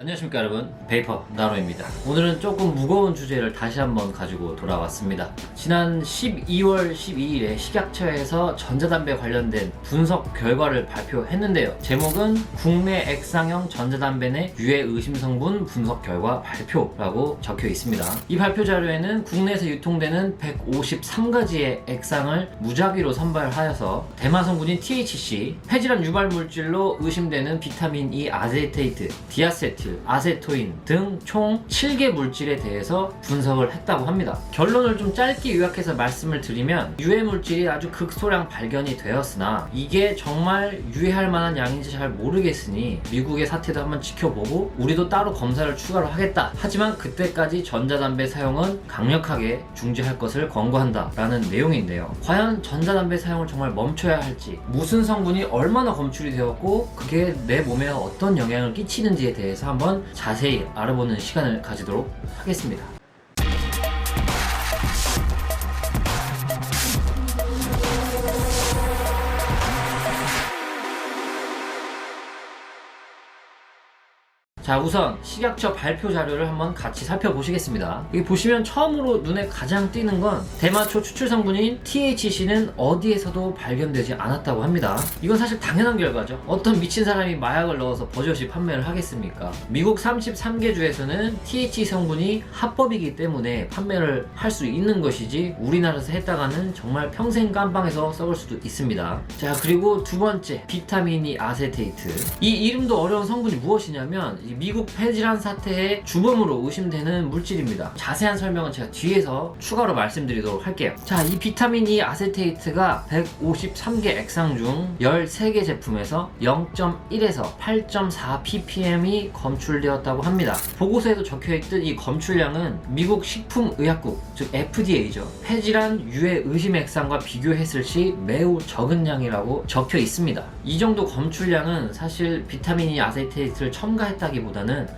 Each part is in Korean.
안녕하십니까 여러분, 베이퍼 나로입니다. 오늘은 조금 무거운 주제를 다시 한번 가지고 돌아왔습니다. 지난 12월 12일에 식약처에서 전자담배 관련된 분석 결과를 발표했는데요. 제목은 국내 액상형 전자담배 내 유해 의심 성분 분석 결과 발표라고 적혀 있습니다. 이 발표 자료에는 국내에서 유통되는 153가지의 액상을 무작위로 선발하여서 대마 성분인 THC, 폐질환 유발 물질로 의심되는 비타민 E 아세테이트, 디아세틸, 아세토인 등 총 7개 물질에 대해서 분석을 했다고 합니다. 결론을 좀 짧게 요약해서 말씀을 드리면 유해 물질이 아주 극소량 발견이 되었으나 이게 정말 유해할 만한 양인지 잘 모르겠으니 미국의 사태도 한번 지켜보고 우리도 따로 검사를 추가로 하겠다. 하지만 그때까지 전자담배 사용은 강력하게 중지할 것을 권고한다 라는 내용인데요. 과연 전자담배 사용을 정말 멈춰야 할지, 무슨 성분이 얼마나 검출이 되었고 그게 내 몸에 어떤 영향을 끼치는지에 대해서 한번 자세히 알아보는 시간을 가지도록 하겠습니다. 자, 우선 식약처 발표 자료를 한번 같이 살펴보시겠습니다. 여기 보시면 처음으로 눈에 가장 띄는 건 대마초 추출 성분인 THC는 어디에서도 발견되지 않았다고 합니다. 이건 사실 당연한 결과죠. 어떤 미친 사람이 마약을 넣어서 버젓이 판매를 하겠습니까? 미국 33개 주에서는 THC 성분이 합법이기 때문에 판매를 할 수 있는 것이지 우리나라에서 했다가는 정말 평생 깜빵에서 썩을 수도 있습니다. 자, 그리고 두 번째, 비타민 E 아세테이트. 이 이름도 어려운 성분이 무엇이냐면 미국 폐질환 사태의 주범으로 의심되는 물질입니다. 자세한 설명은 제가 뒤에서 추가로 말씀드리도록 할게요. 자, 이 비타민 E 아세테이트가 153개 액상 중 13개 제품에서 0.1에서 8.4 ppm이 검출되었다고 합니다. 보고서에도 적혀있듯 이 검출량은 미국 식품의약국, 즉 FDA죠. 폐질환 유해 의심 액상과 비교했을 시 매우 적은 양이라고 적혀 있습니다. 이 정도 검출량은 사실 비타민 E 아세테이트를 첨가했다기보다는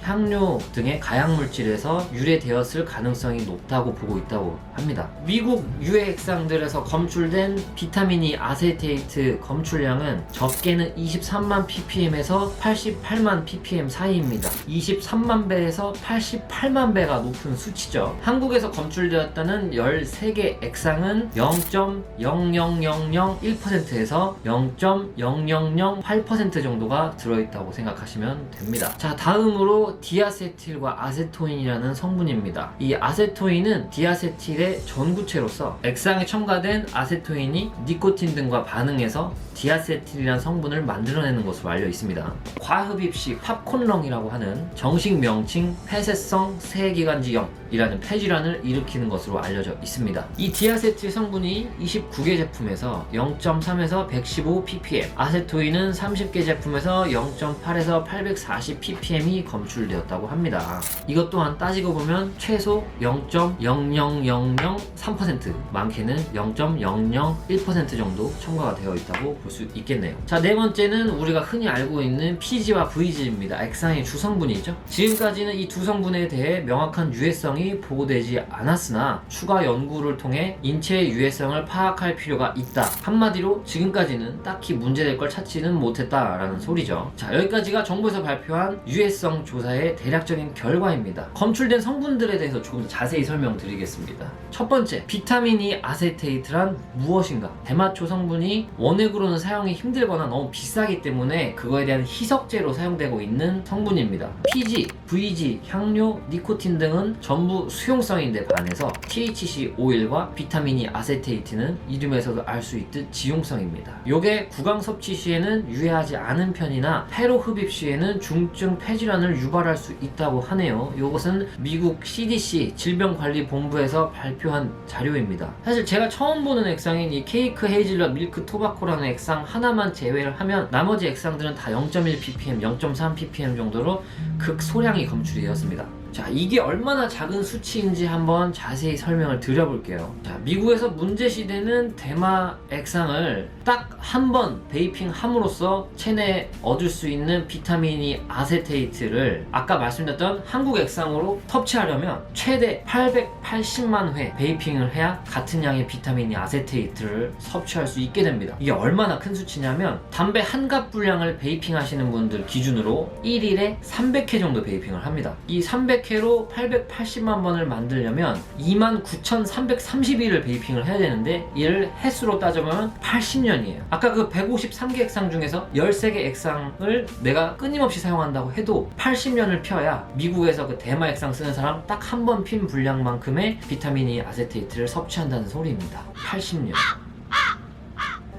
향료 등의 가약물질에서 유래되었을 가능성이 높다고 보고 있다고 합니다. 미국 유해 액상들에서 검출된 비타민 E 아세테이트 검출량은 적게는 23만 ppm에서 88만 ppm 사이입니다. 23만 배에서 88만 배가 높은 수치죠. 한국에서 검출되었다는 13개 액상은 0.00001%에서 0.0008% 정도가 들어있다고 생각하시면 됩니다. 자, 다음으로 디아세틸과 아세토인이라는 성분입니다. 이 아세토인은 디아세틸의 전구체로서 액상에 첨가된 아세토인이 니코틴 등과 반응해서 디아세틸이라는 성분을 만들어내는 것으로 알려 있습니다. 과흡입 시 팝콘렁이라고 하는 정식 명칭 폐쇄성 세기관지염이라는 폐질환을 일으키는 것으로 알려져 있습니다. 이 디아세틸 성분이 29개 제품에서 0.3에서 115 ppm, 아세토인은 30개 제품에서 0.8에서 840 ppm이 검출되었다고 합니다. 이것 또한 따지고 보면 최소 0.00003%, 많게는 0.001% 정도 첨가가 되어 있다고 볼 수 있겠네요. 자, 네 번째는 우리가 흔히 알고 있는 PG와 VG입니다. 액상의 주성분이죠. 지금까지는 이 두 성분에 대해 명확한 유해성이 보고되지 않았으나 추가 연구를 통해 인체의 유해성을 파악할 필요가 있다. 한마디로 지금까지는 딱히 문제될 걸 찾지는 못했다라는 소리죠. 자, 여기까지가 정부에서 발표한 유해성 조사의 대략적인 결과입니다. 검출된 성분들에 대해서 조금 자세히 설명드리겠습니다. 첫 번째, 비타민 E 아세테이트란 무엇인가? 대마초 성분이 원액으로는 사용이 힘들거나 너무 비싸기 때문에 그거에 대한 희석제로 사용되고 있는 성분입니다. PG, VG, 향료, 니코틴 등은 전부 수용성인데 반해서 THC 오일과 비타민 E 아세테이트는 이름에서도 알 수 있듯 지용성입니다. 요게 구강 섭취 시에는 유해하지 않은 편이나 폐로 흡입 시에는 중증 폐질환을 유발할 수 있다고 하네요. 요것은 미국 CDC 질병관리본부에서 발표한 자료입니다. 사실 제가 처음 보는 액상인 이 케이크 헤이즐넛 밀크 토바코라는 액상 하나만 제외를 하면 나머지 액상들은 다 0.1 ppm, 0.3 ppm 정도로 극소량이 검출이 되었습니다. 자, 이게 얼마나 작은 수치인지 한번 자세히 설명을 드려볼게요. 자, 미국에서 문제시되는 대마 액상을 딱 한 번 베이핑 함으로써 체내에 얻을 수 있는 비타민이 아세테이트를 아까 말씀드렸던 한국 액상으로 섭취하려면 최대 880만 회 베이핑을 해야 같은 양의 비타민이 아세테이트를 섭취할 수 있게 됩니다. 이게 얼마나 큰 수치냐면 담배 한 갑 분량을 베이핑 하시는 분들 기준으로 1일에 300회 정도 베이핑을 합니다. 이 300회로 880만 번을 만들려면 29,330일을 베이핑을 해야 되는데 이를 횟수로 따져보면 80년이에요. 아까 그 153개 액상 중에서 13개 액상을 내가 끊임없이 사용한다고 해도 80년을 펴야 미국에서 그 대마 액상 쓰는 사람 딱 한 번 핀 분량만큼의 비타민이 아세테이트를 섭취한다는 소리입니다. 80년.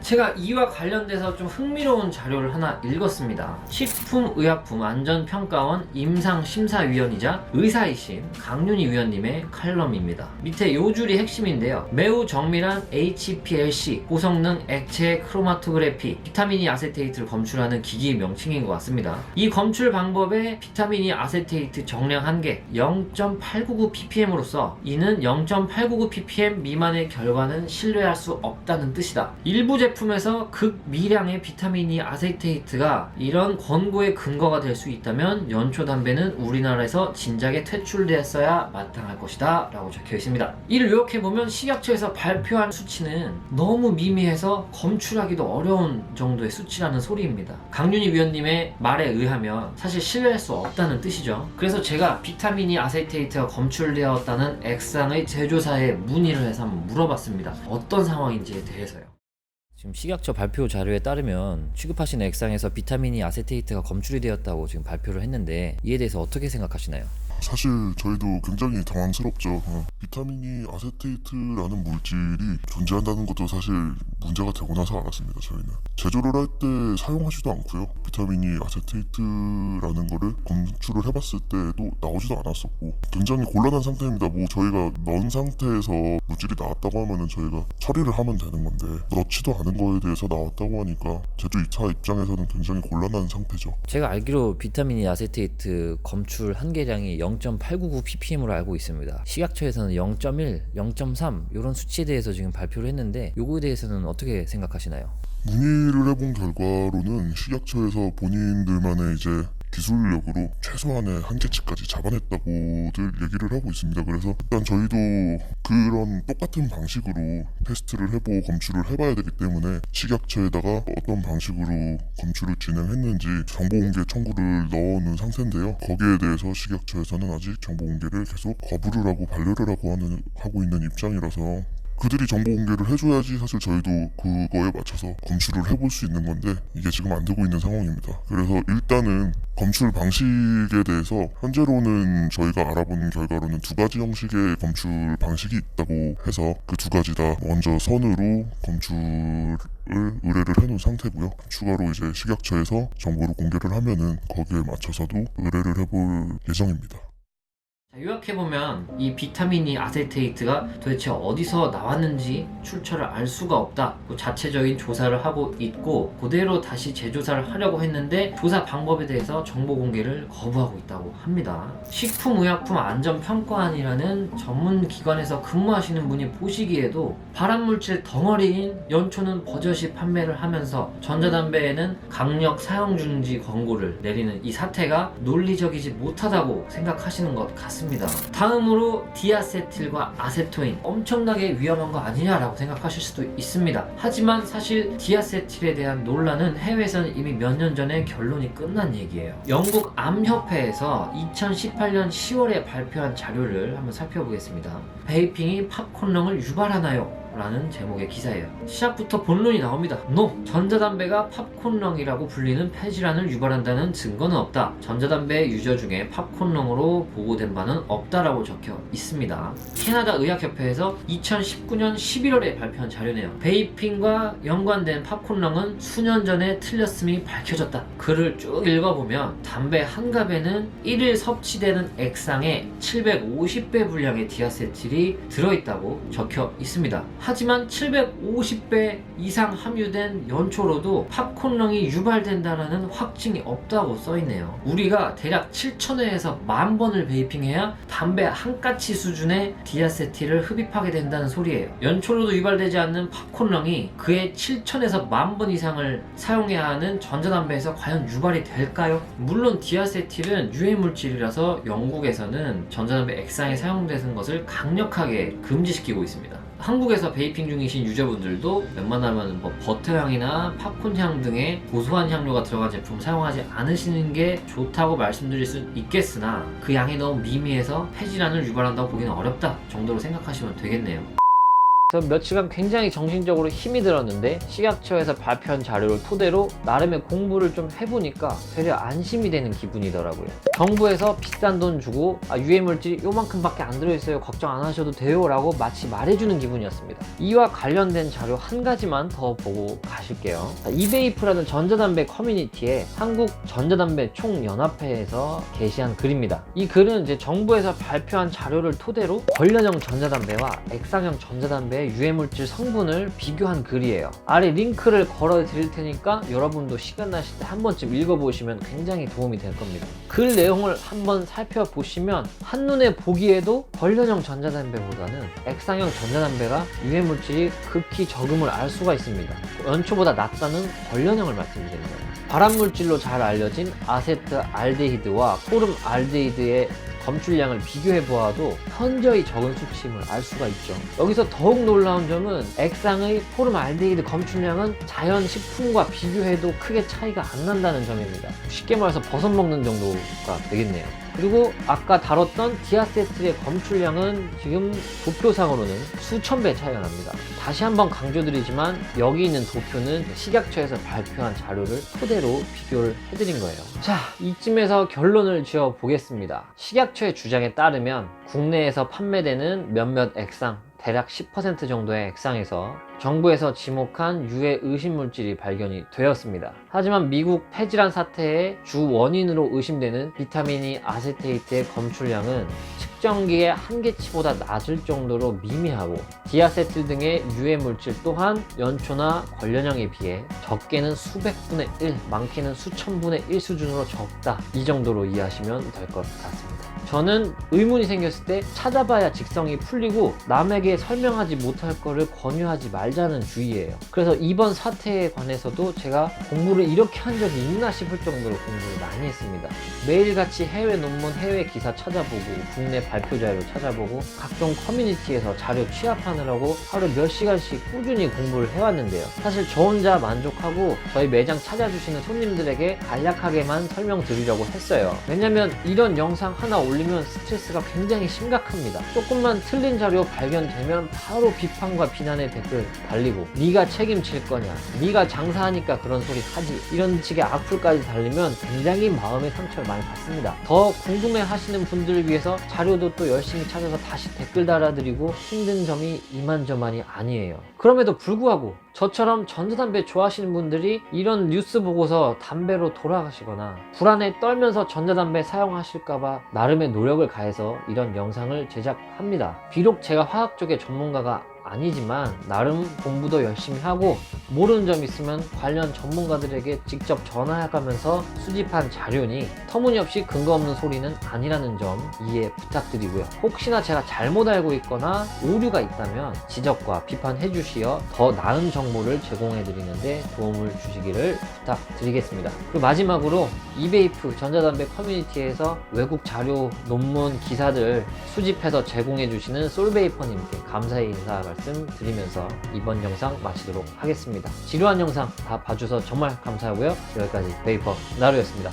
제가 이와 관련돼서 좀 흥미로운 자료를 하나 읽었습니다. 식품의약품안전평가원 임상심사위원이자 의사이신 강윤희 위원님의 칼럼입니다. 밑에 요 줄이 핵심인데요. 매우 정밀한 HPLC 고성능 액체 크로마토그래피 비타민이 아세테이트를 검출하는 기기의 명칭인 것 같습니다. 이 검출 방법에 비타민이 아세테이트 정량 한계 0.899ppm으로서 이는 0.899ppm 미만의 결과는 신뢰할 수 없다는 뜻이다. 일부 제품에서 극미량의 비타민이 아세테이트가 이런 권고의 근거가 될 수 있다면 연초 담배는 우리나라에서 진작에 퇴출되었어야 마땅할 것이다 라고 적혀 있습니다. 이를 요약해보면 식약처에서 발표한 수치는 너무 미미해서 검출하기도 어려운 정도의 수치라는 소리입니다. 강윤희 위원님의 말에 의하면 사실 신뢰할 수 없다는 뜻이죠. 그래서 제가 비타민이 아세테이트가 검출되었다는 액상의 제조사에 문의를 해서 한번 물어봤습니다. 어떤 상황인지에 대해서요. 지금 식약처 발표 자료에 따르면 취급하시는 액상에서 비타민이 아세테이트가 검출이 되었다고 지금 발표를 했는데 이에 대해서 어떻게 생각하시나요? 사실 저희도 굉장히 당황스럽죠. 비타민이 아세테이트라는 물질이 존재한다는 것도 사실 문제가 되고 나서 알았습니다. 저희는 제조를 할 때 사용하지도 않고요. 비타민이 아세테이트라는 거를 검출을 해봤을 때도 나오지도 않았었고 굉장히 곤란한 상태입니다. 뭐 저희가 넣은 상태에서 물질이 나왔다고 하면은 저희가 처리를 하면 되는 건데 넣지도 않은 거에 대해서 나왔다고 하니까 제조사 입장에서는 굉장히 곤란한 상태죠. 제가 알기로 비타민이 아세테이트 검출 한계량이 0.899ppm으로 알고 있습니다. 식약처에서는 0.1, 0.3 이런 수치에 대해서 지금 발표를 했는데 요거에 대해서는 어떻게 생각하시나요? 문의를 해본 결과로는 식약처에서 본인들만의 이제 기술력으로 최소한의 한계치까지 잡아냈다고들 얘기를 하고 있습니다. 그래서 일단 저희도 그런 똑같은 방식으로 테스트를 해보고 검출을 해봐야 되기 때문에 식약처에다가 어떤 방식으로 검출을 진행했는지 정보공개 청구를 넣어놓은 상태인데요. 거기에 대해서 식약처에서는 아직 정보공개를 계속 거부를 하고 반려를 하고 있는 입장이라서 그들이 정보 공개를 해줘야지 사실 저희도 그거에 맞춰서 검출을 해볼 수 있는 건데 이게 지금 안 되고 있는 상황입니다. 그래서 일단은 검출 방식에 대해서 현재로는 저희가 알아본 결과로는 두 가지 형식의 검출 방식이 있다고 해서 그 두 가지 다 먼저 선으로 검출을 의뢰를 해놓은 상태고요. 추가로 이제 식약처에서 정보를 공개를 하면은 거기에 맞춰서도 의뢰를 해볼 예정입니다. 요약해보면 이 비타민이 아세테이트가 도대체 어디서 나왔는지 출처를 알 수가 없다. 자체적인 조사를 하고 있고 그대로 다시 재조사를 하려고 했는데 조사 방법에 대해서 정보 공개를 거부하고 있다고 합니다. 식품의약품안전평가원이라는 전문 기관에서 근무하시는 분이 보시기에도 발암물질 덩어리인 연초는 버젓이 판매를 하면서 전자담배에는 강력 사용 중지 권고를 내리는 이 사태가 논리적이지 못하다고 생각하시는 것 같습니다. 다음으로 디아세틸과 아세토인 엄청나게 위험한 거 아니냐라고 생각하실 수도 있습니다. 하지만 사실 디아세틸에 대한 논란은 해외에서는 이미 몇 년 전에 결론이 끝난 얘기예요. 영국 암협회에서 2018년 10월에 발표한 자료를 한번 살펴보겠습니다. 베이핑이 팝콘령을 유발하나요? 라는 제목의 기사예요. 시작부터 본론이 나옵니다. NO! 전자담배가 팝콘령이라고 불리는 폐질환을 유발한다는 증거는 없다. 전자담배 유저 중에 팝콘령으로 보고된 바는 없다라고 적혀 있습니다. 캐나다 의학협회에서 2019년 11월에 발표한 자료네요. 베이핑과 연관된 팝콘령은 수년 전에 틀렸음이 밝혀졌다. 글을 쭉 읽어보면 담배 한 갑에는 1일 섭취되는 액상에 750배 분량의 디아세틸이 들어있다고 적혀 있습니다. 하지만 750배 이상 함유된 연초로도 팝콘령이 유발된다라는 확증이 없다고 써있네요. 우리가 대략 7,000회에서 10,000번을 베이핑해야 담배 한 까치 수준의 디아세틸을 흡입하게 된다는 소리예요. 연초로도 유발되지 않는 팝콘령이 그의 7,000에서 10,000번 이상을 사용해야 하는 전자담배에서 과연 유발이 될까요? 물론 디아세틸은 유해물질이라서 영국에서는 전자담배 액상에 사용되는 것을 강력하게 금지시키고 있습니다. 한국에서 베이핑 중이신 유저분들도 웬만하면 버터향이나 팝콘향 등의 고소한 향료가 들어간 제품 사용하지 않으시는 게 좋다고 말씀드릴 수 있겠으나 그 양이 너무 미미해서 폐질환을 유발한다고 보기는 어렵다 정도로 생각하시면 되겠네요. 그래서 며칠간 굉장히 정신적으로 힘이 들었는데 식약처에서 발표한 자료를 토대로 나름의 공부를 좀 해보니까 되려 안심이 되는 기분이더라고요. 정부에서 비싼 돈 주고 유해물질이 요만큼밖에 안 들어있어요, 걱정 안 하셔도 돼요 라고 마치 말해주는 기분이었습니다. 이와 관련된 자료 한 가지만 더 보고 가실게요. 이베이프라는 전자담배 커뮤니티에 한국전자담배 총연합회에서 게시한 글입니다. 이 글은 이제 정부에서 발표한 자료를 토대로 관련형 전자담배와 액상형 전자담배 유해물질 성분을 비교한 글이에요. 아래 링크를 걸어 드릴 테니까 여러분도 시간 나실 때 한 번쯤 읽어보시면 굉장히 도움이 될 겁니다. 글 내용을 한번 살펴보시면 한눈에 보기에도 관련형 전자담배보다는 액상형 전자담배가 유해물질이 극히 적음을 알 수가 있습니다. 연초보다 낫다는 관련형을 말씀드리는 거예요. 발암물질로 잘 알려진 아세트알데히드와 포름알데히드의 검출량을 비교해 보아도 현저히 적은 수치임을 알 수가 있죠. 여기서 더욱 놀라운 점은 액상의 포름알데히드 검출량은 자연 식품과 비교해도 크게 차이가 안 난다는 점입니다. 쉽게 말해서 버섯 먹는 정도가 되겠네요. 그리고 아까 다뤘던 디아세틸의 검출량은 지금 도표상으로는 수천 배 차이가 납니다. 다시 한번 강조드리지만 여기 있는 도표는 식약처에서 발표한 자료를 토대로 비교를 해드린 거예요. 자, 이쯤에서 결론을 지어 보겠습니다. 식약처의 주장에 따르면 국내에서 판매되는 몇몇 액상 대략 10% 정도의 액상에서 정부에서 지목한 유해 의심물질이 발견이 되었습니다. 하지만 미국 폐질환 사태의 주 원인으로 의심되는 비타민 E 아세테이트의 검출량은 측정기의 한계치보다 낮을 정도로 미미하고 디아세틸 등의 유해 물질 또한 연초나 관련형에 비해 적게는 수백분의 1, 많게는 수천분의 1 수준으로 적다. 이 정도로 이해하시면 될 것 같습니다. 저는 의문이 생겼을 때 찾아봐야 직성이 풀리고 남에게 설명하지 못할 거를 권유하지 말자는 주의예요. 그래서 이번 사태에 관해서도 제가 공부를 이렇게 한 적이 있나 싶을 정도로 공부를 많이 했습니다. 매일같이 해외 논문, 해외 기사 찾아보고 국내 발표 자료 찾아보고 각종 커뮤니티에서 자료 취합하느라고 하루 몇 시간씩 꾸준히 공부를 해왔는데요. 사실 저 혼자 만족하고 저희 매장 찾아주시는 손님들에게 간략하게만 설명드리려고 했어요. 왜냐면 이런 영상 하나 올리면 스트레스가 굉장히 심각합니다. 조금만 틀린 자료 발견되면 바로 비판과 비난의 댓글 달리고 네가 책임질 거냐, 네가 장사하니까 그런 소리 하지, 이런 식의 악플까지 달리면 굉장히 마음의 상처를 많이 받습니다. 더 궁금해 하시는 분들을 위해서 자료도 또 열심히 찾아서 다시 댓글 달아드리고 힘든 점이 이만저만이 아니에요. 그럼에도 불구하고 저처럼 전자담배 좋아하시는 분들이 이런 뉴스 보고서 담배로 돌아가시거나 불안에 떨면서 전자담배 사용하실까봐 나름의 노력을 가해서 이런 영상을 제작합니다. 비록 제가 화학 쪽의 전문가가 아니지만 나름 공부도 열심히 하고 모르는 점 있으면 관련 전문가들에게 직접 전화해가면서 수집한 자료니 터무니없이 근거 없는 소리는 아니라는 점 이해 부탁드리고요. 혹시나 제가 잘못 알고 있거나 오류가 있다면 지적과 비판해 주시어 더 나은 정보를 제공해 드리는데 도움을 주시기를 부탁드리겠습니다. 그리고 마지막으로 이베이프 전자담배 커뮤니티에서 외국 자료, 논문, 기사들 수집해서 제공해 주시는 솔베이퍼님께 감사의 인사 말씀 드리면서 이번 영상 마치도록 하겠습니다. 지루한 영상 다 봐주셔서 정말 감사하고요. 여기까지 베이퍼 나루였습니다.